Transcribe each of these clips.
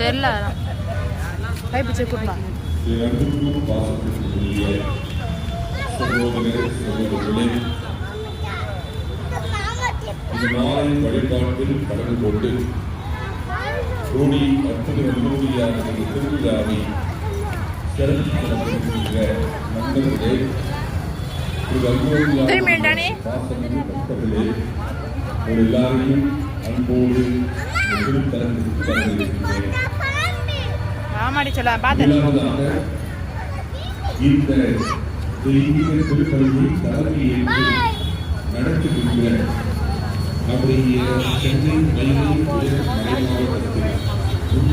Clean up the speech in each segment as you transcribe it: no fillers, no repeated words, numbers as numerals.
தெரியல கை பிடிச்சி கூட்டலாம். வழிபாட்டில் கலந்து கொண்டு கூடி அற்புத நூலியான திருவிழாவை சிறப்பிக்கின்ற நண்பர்களே, எல்லாரையும் அன்போடு இந்த தெய்வீக திருப்பதியை தலைமை நடத்துகின்ற நம்முடைய சென்னை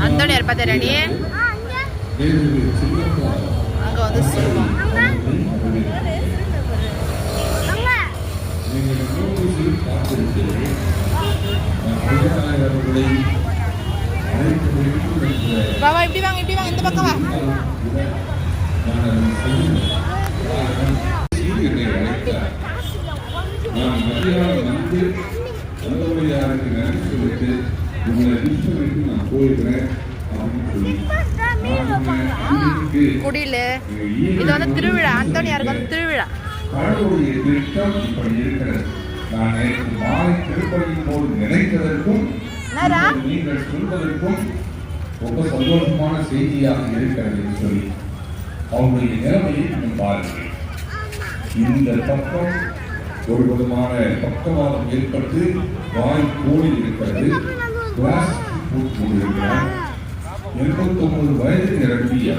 அந்தோனியார் பார்த்தாடி அங்க வந்து பாபா இப்படி வாங்க இந்த பக்கம் வா. குடியில இது வந்து திருவிழா, அந்தோனியாருக்கு வந்து திருவிழா. கடவுளுடைய திட்டம் இப்படி இருக்கிறது. நான் மாலை திருப்பதியின் போது நினைத்ததற்கும் நீங்கள் சொல்வதற்கும் ரொம்ப சந்தோஷமான செய்தியாக இருக்கிறது என்று சொல்லி அவங்களுடைய நிலைமையை நீங்கள் பாருங்கள். இந்த பக்கம் ஒரு விதமான பக்கவாதம் ஏற்பட்டு வாய் கோடி இருக்கிறது. 89 வயது நிரம்பிய